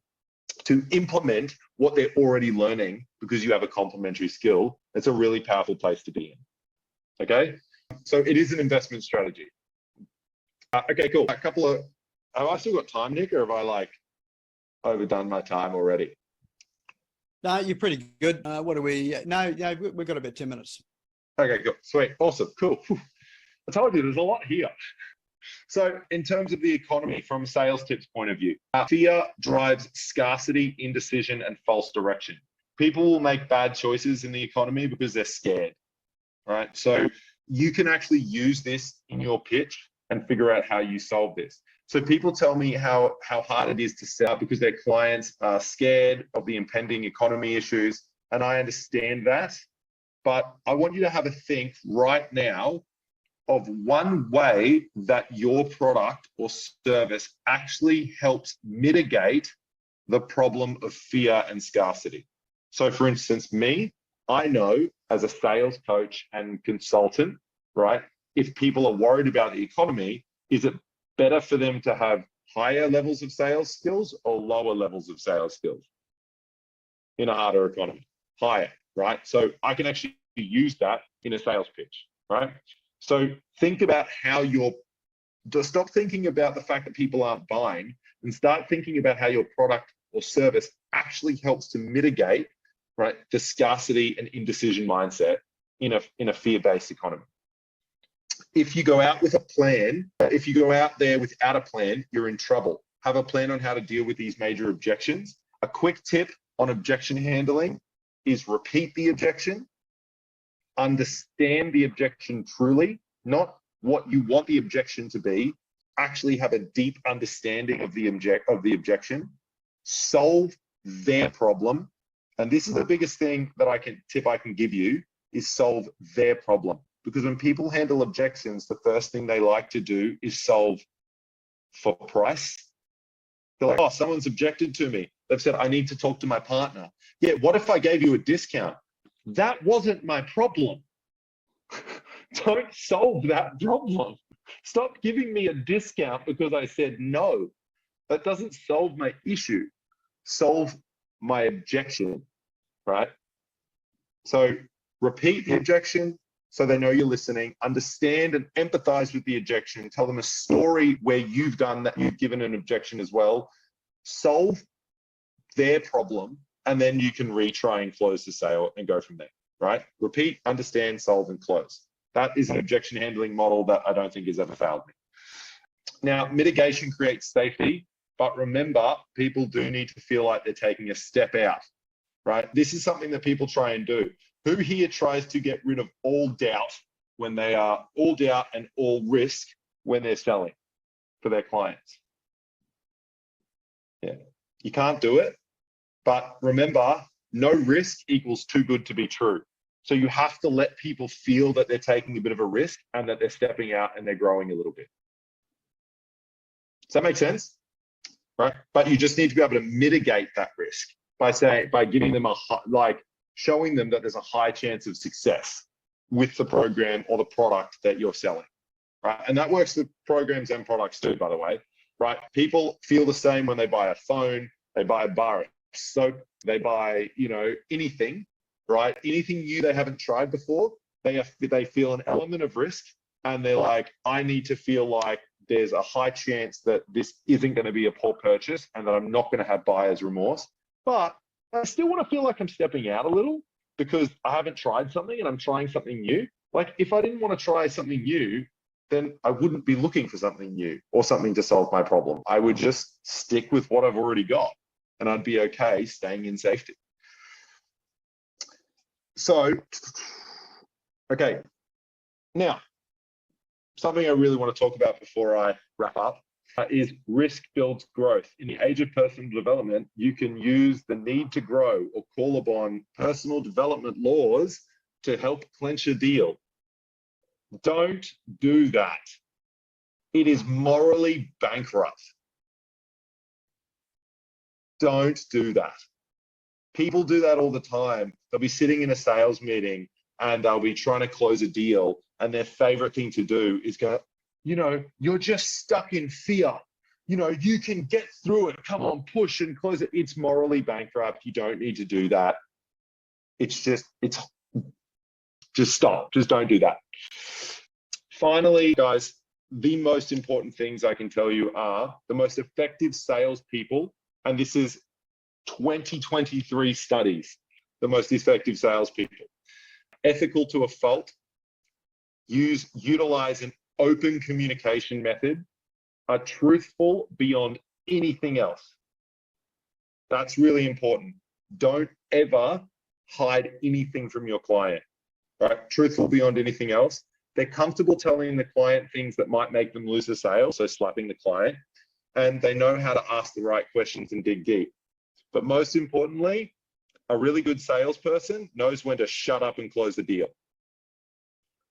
to implement what they're already learning because you have a complementary skill. It's a really powerful place to be in. Okay, so it is an investment strategy. Okay, cool. Have I still got time, Nick, or have I like overdone my time already? No, you're pretty good. What are we? No, we've got about 10 minutes. Okay, good. Sweet. Awesome. Cool. Whew. I told you there's a lot here. So in terms of the economy, from a sales tips point of view, fear drives scarcity, indecision, and false direction. People will make bad choices in the economy because they're scared, right? So you can actually use this in your pitch and figure out how you solve this. So people tell me how hard it is to sell because their clients are scared of the impending economy issues, and I understand that. But I want you to have a think right now of one way that your product or service actually helps mitigate the problem of fear and scarcity. So for instance, I know as a sales coach and consultant, right? If people are worried about the economy, is it better for them to have higher levels of sales skills or lower levels of sales skills in a harder economy? Higher, right? So I can actually use that in a sales pitch, right? So think about how stop thinking about the fact that people aren't buying and start thinking about how your product or service actually helps to mitigate, right, the scarcity and indecision mindset in a fear-based economy. If you go out with a plan, if you go out there without a plan, you're in trouble. Have a plan on how to deal with these major objections. A quick tip on objection handling is repeat the objection, understand the objection truly, not what you want the objection to be, actually have a deep understanding of the objection, solve their problem. And this is the biggest thing that I can give you is solve their problem. Because when people handle objections, the first thing they like to do is solve for price. They're like, oh, someone's objected to me. They've said, I need to talk to my partner. Yeah, what if I gave you a discount? That wasn't my problem. Don't solve that problem. Stop giving me a discount because I said no. That doesn't solve my issue. Solve my objection, right? So repeat the objection so they know you're listening. Understand and empathize with the objection. Tell them a story where you've done that, you've given an objection as well. Solve their problem, and then you can retry and close the sale and go from there, right? Repeat, understand, solve, and close. That is an objection handling model that I don't think has ever failed me. Now, mitigation creates safety, but remember, people do need to feel like they're taking a step out, right? This is something that people try and do. Who here tries to get rid of all doubt when they are all doubt and all risk when they're selling for their clients? Yeah, you can't do it. But remember, no risk equals too good to be true. So you have to let people feel that they're taking a bit of a risk and that they're stepping out and they're growing a little bit. Does that make sense? Right? But you just need to be able to mitigate that risk by giving them showing them that there's a high chance of success with the program or the product that you're selling, right? And that works with programs and products too, by the way, right? People feel the same when they buy a phone, they buy a bar of soap, they buy, anything, right? Anything new they haven't tried before, they feel an element of risk, and they're like, I need to feel like there's a high chance that this isn't going to be a poor purchase and that I'm not going to have buyer's remorse. But I still want to feel like I'm stepping out a little because I haven't tried something and I'm trying something new. Like, if I didn't want to try something new, then I wouldn't be looking for something new or something to solve my problem. I would just stick with what I've already got and I'd be okay staying in safety. So, okay. Now, something I really want to talk about before I wrap up is risk builds growth. In the age of personal development, you can use the need to grow or call upon personal development laws to help clinch a deal. Don't do that. It is morally bankrupt. Don't do that. People do that all the time. They'll be sitting in a sales meeting and they'll be trying to close a deal, and their favorite thing to do is go, you're just stuck in fear. You can get through it. Come on, push and close it. It's morally bankrupt. You don't need to do that. Just stop. Just don't do that. Finally, guys, the most important things I can tell you are the most effective salespeople, and this is 2023 studies, the most effective salespeople. Ethical to a fault, utilize an open communication method, are truthful beyond anything else. That's really important. Don't ever hide anything from your client, right? Truthful beyond anything else. They're comfortable telling the client things that might make them lose the sale, so slapping the client, and they know how to ask the right questions and dig deep. But most importantly, a really good salesperson knows when to shut up and close the deal.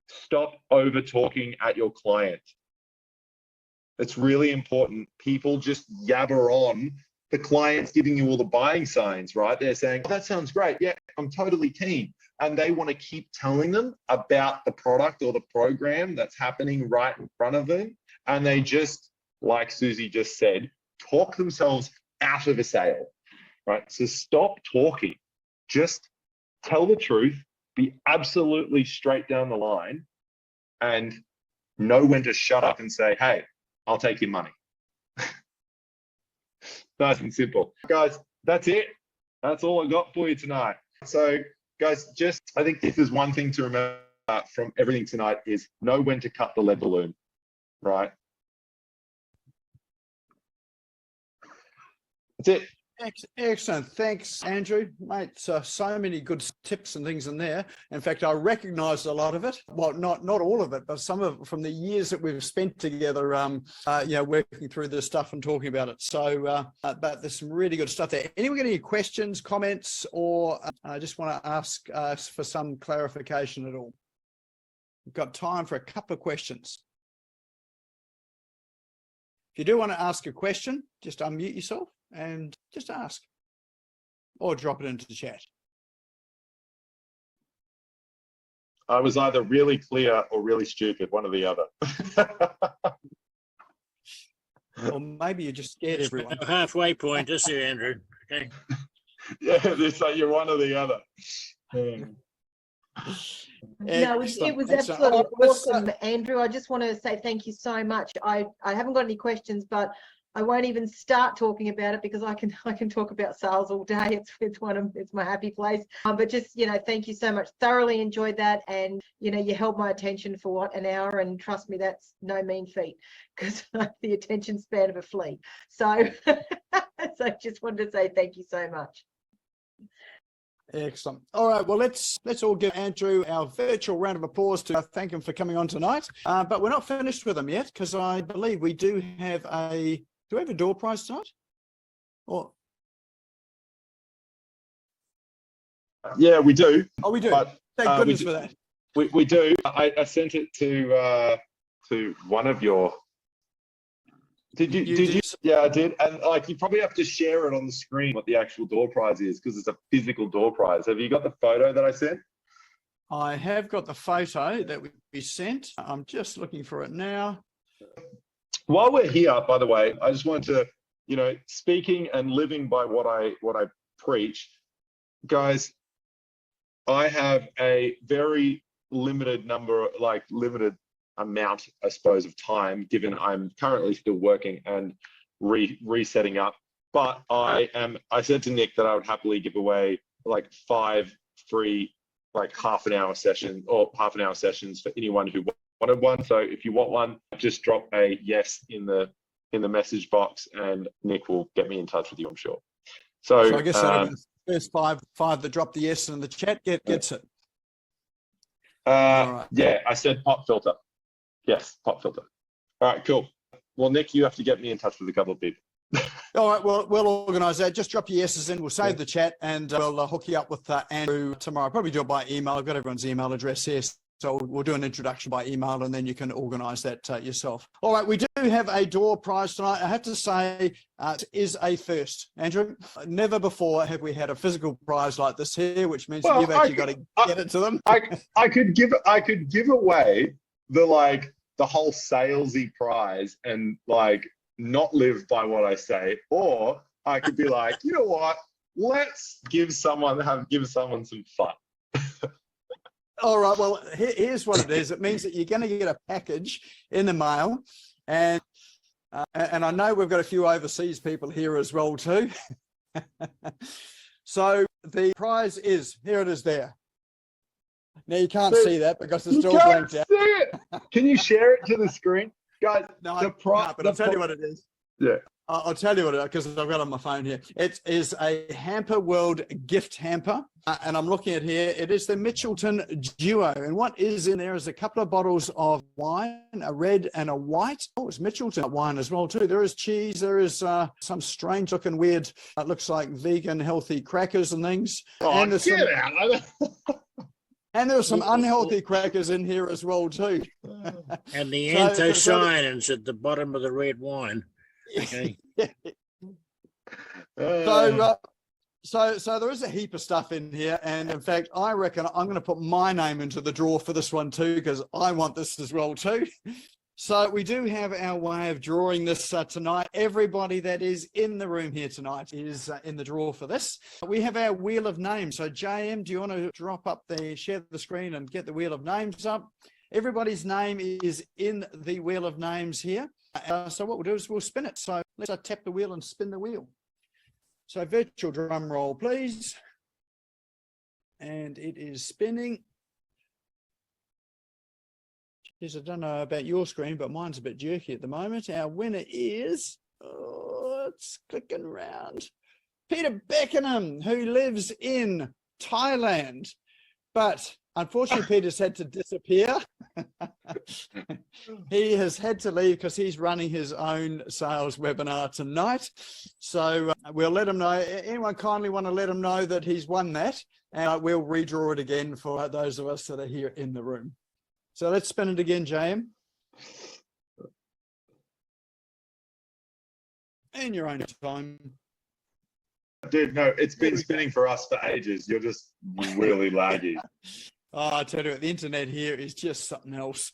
Stop over talking at your client. It's really important. People just yabber on. The client's giving you all the buying signs, right? They're saying, oh, that sounds great. Yeah, I'm totally keen. And they want to keep telling them about the product or the program that's happening right in front of them. And they just, like Susie just said, talk themselves out of a sale, right? So stop talking. Just tell the truth, be absolutely straight down the line, and know when to shut up and say, hey, I'll take your money. Nice and simple. Guys, that's it. That's all I got for you tonight. So guys, I think this is one thing to remember from everything tonight is know when to cut the lead balloon, right? That's it. Excellent. Thanks, Andrew. Mate, so many good tips and things in there. In fact, I recognized a lot of it. Well, not all of it, but some of it from the years that we've spent together, working through this stuff and talking about it. So, but there's some really good stuff there. Anyone got any questions, comments, or I just want to ask for some clarification at all? We've got time for a couple of questions. If you do want to ask a question, just unmute yourself and just ask, or drop it into the chat. I was either really clear or really stupid, one or the other. Or maybe you just scared everyone. Halfway point, is there, Andrew? Okay. Yeah, it's like you're one or the other. No, it was absolutely awesome, Andrew. I just want to say thank you so much. I haven't got any questions, but I won't even start talking about it because I can talk about sales all day. It's my happy place. But just, thank you so much. Thoroughly enjoyed that. And, you held my attention for what, an hour, and trust me, that's no mean feat because the attention span of a flea. So, so I just wanted to say thank you so much. Excellent. All right. Well, let's all give Andrew our virtual round of applause to thank him for coming on tonight. But we're not finished with him yet because I believe we do have a door prize tonight? Or Yeah, we do. oh, we do. But, thank goodness for that. We do. I sent it to one of your. Did you? Yeah, I did. And you probably have to share it on the screen what the actual door prize is because it's a physical door prize. Have you got the photo that I sent? I have got the photo that we sent. I'm just looking for it now. While we're here, by the way, I just wanted to, speaking and living by what I preach, guys, I have a very limited amount, I suppose, of time, given I'm currently still working and resetting up. But I said to Nick that I would happily give away 5 free half an hour sessions for anyone who wanted one. So if you want one, just drop a yes in the message box and Nick will get me in touch with you, I'm sure. So I guess the first five that dropped the yes in the chat gets it. Right. Yeah, I said pop filter. Yes, pop filter. All right, cool. Well, Nick, you have to get me in touch with a couple of people. All right, well, we'll organise that. Just drop your yeses in. We'll save the chat and we'll hook you up with Andrew tomorrow. Probably do it by email. I've got everyone's email address here. So we'll do an introduction by email and then you can organise that yourself. All right, we do have a door prize tonight. I have to say it is a first. Andrew, never before have we had a physical prize like this here, which means you've actually got to get it to them. I could give away the whole salesy prize and not live by what I say, or I could be like, you know what? Let's give someone some fun. All right. Well, here's what it is. It means that you're going to get a package in the mail, and I know we've got a few overseas people here as well too. So the prize is here. It is there. Now you can't see that because it's still blanked out. Can you share it to the screen, guys? No, I can't, but I'll tell you what it is. Yeah. I'll tell you what it is because I've got it on my phone here. It is a Hamper World gift hamper, and I'm looking at here. It is the Mitchelton Duo, and what is in there is a couple of bottles of wine, a red and a white. Oh, it's Mitchelton wine as well too. There is cheese. There is some strange-looking weird. It looks like vegan, healthy crackers and things. Oh, and there's get out! And there's some unhealthy crackers in here as well too. And the anthocyanins at the bottom of the red wine. Okay. So there is a heap of stuff in here, and in fact, I reckon I'm going to put my name into the draw for this one too because I want this as well too. So we do have our way of drawing this tonight. Everybody that is in the room here tonight is in the draw for this. We have our wheel of names. So JM, do you want to share the screen and get the wheel of names up? Everybody's name is in the wheel of names here. So what we'll do is we'll spin it. So let's tap the wheel and spin the wheel. So virtual drum roll, please. And it is spinning. I don't know about your screen, but mine's a bit jerky at the moment. Our winner is, it's clicking around, Peter Beckenham, who lives in Thailand. But unfortunately, Peter's had to disappear. He has had to leave because he's running his own sales webinar tonight. So we'll let him know. Anyone kindly want to let him know that he's won that? And we'll redraw it again for those of us that are here in the room. So let's spin it again, JM. In your own time. Dude, no, it's been spinning for us for ages. You're just really laggy. Oh, I tell you what, the internet here is just something else.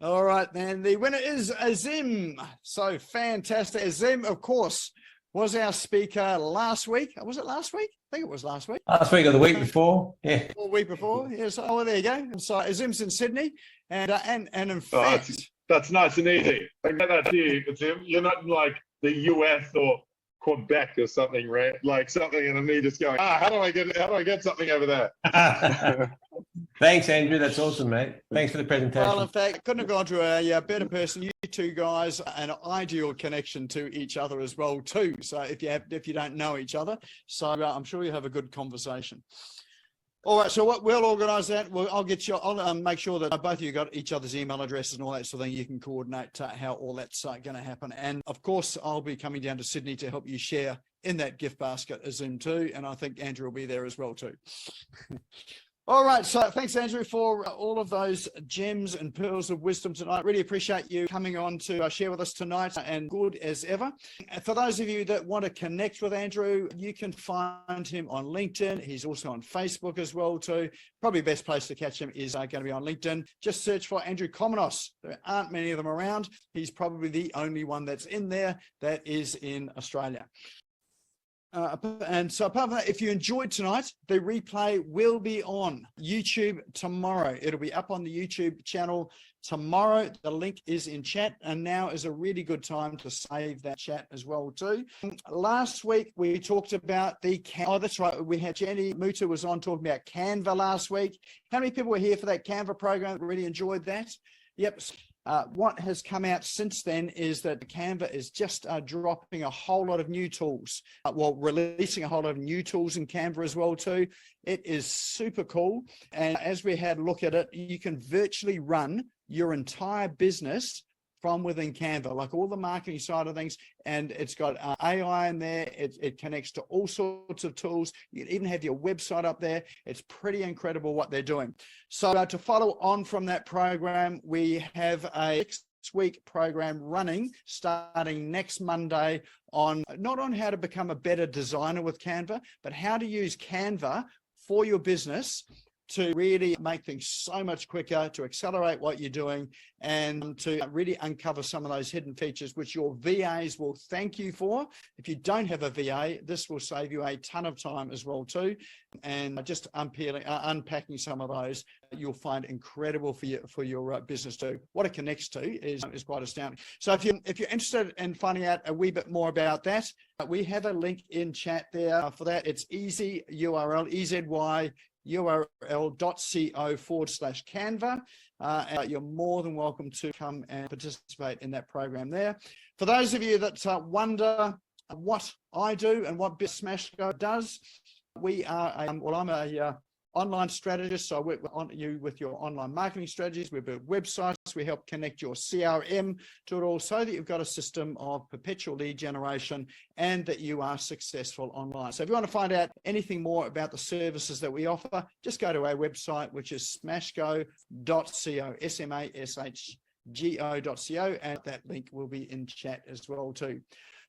All right, then. The winner is Azim. So fantastic. Azim, of course, was our speaker last week. Was it last week? I think it was last week. Last week or the week before. Yeah. Or week before. Yes. Oh, well, there you go. So Azim's in Sydney. And in fact, That's nice and easy. I get that to you. You're not in like the US or Quebec or something, right? Like something, and me just going, how do I get something over there? Thanks, Andrew. That's awesome, mate. Thanks for the presentation. Well, in fact, couldn't have gone to a better person. You two guys, an ideal connection to each other as well, too. So if you don't know each other, so I'm sure you have a good conversation. All right, so what we'll organise that. I'll make sure that both of you got each other's email addresses and all that sort of thing. You can coordinate how all that's going to happen. And of course, I'll be coming down to Sydney to help you share in that gift basket a Zoom too. And I think Andrew will be there as well too. All right, so thanks, Andrew, for all of those gems and pearls of wisdom tonight. Really appreciate you coming on to share with us tonight, and good as ever. For those of you that want to connect with Andrew, you can find him on LinkedIn. He's also on Facebook as well too. Probably the best place to catch him is going to be on LinkedIn. Just search for Andrew Comminos. There aren't many of them around. He's probably the only one that's in there that is in Australia. And so apart from that, if you enjoyed tonight, the replay will be on YouTube tomorrow. It'll be up on the YouTube channel tomorrow. The link is in chat, and now is a really good time to save that chat as well too. Last week we talked about that's right, we had Jenny Muta was on talking about Canva last week. How many people were here for that Canva program that really enjoyed that? Yep. What has come out since then is that Canva is just dropping a whole lot of new tools, releasing a whole lot of new tools in Canva as well too. It is super cool. And as we had a look at it, you can virtually run your entire business from within Canva, like all the marketing side of things. And it's got AI in there. It connects to all sorts of tools. You can even have your website up there. It's pretty incredible what they're doing. So to follow on from that program, we have a 6-week program running starting next Monday on not on how to become a better designer with Canva, but how to use Canva for your business to really make things so much quicker, to accelerate what you're doing, and to really uncover some of those hidden features, which your VAs will thank you for. If you don't have a VA, this will save you a ton of time as well too. And just unpacking some of those, you'll find incredible for your business too. What it connects to is quite astounding. So if you're interested in finding out a wee bit more about that, we have a link in chat there for that. It's easy URL, EZY.co/Canva. You're more than welcome to come and participate in that program there. For those of you that wonder what I do and what Smash Go does, we are I'm a online strategist, so I work on you with your online marketing strategies. We build websites. We help connect your CRM to it all so that you've got a system of perpetual lead generation and that you are successful online. So if you want to find out anything more about the services that we offer, just go to our website, which is smashgo.co, smashgo.co, and that link will be in chat as well too.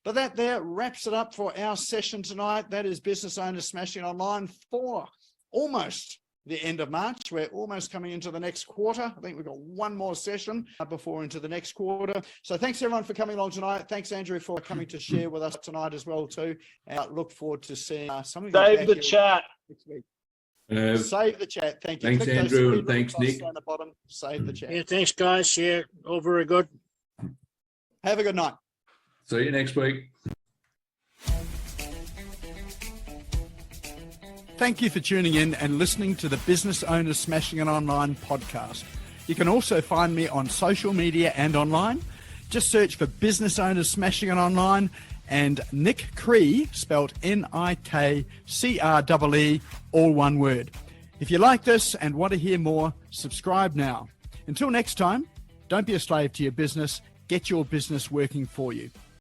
But that there wraps it up for our session tonight. That is Business Owners Smashing Online for almost the end of March. We're almost coming into the next quarter. I think we've got one more session before into the next quarter. So thanks everyone for coming along tonight. Thanks Andrew for coming to share with us tonight as well too. And I look forward to seeing some of you. Save the chat. Next week. Save the chat. Thank you. Thanks, Click Andrew, and thanks, Nick. Down the bottom. Save the chat. Yeah, thanks, guys. Yeah, all very good. Have a good night. See you next week. Thank you for tuning in and listening to the Business Owners Smashing It Online podcast. You can also find me on social media and online. Just search for Business Owners Smashing It Online and Nick Cree, spelled NIKCREE, all one word. If you like this and want to hear more, subscribe now. Until next time, don't be a slave to your business. Get your business working for you.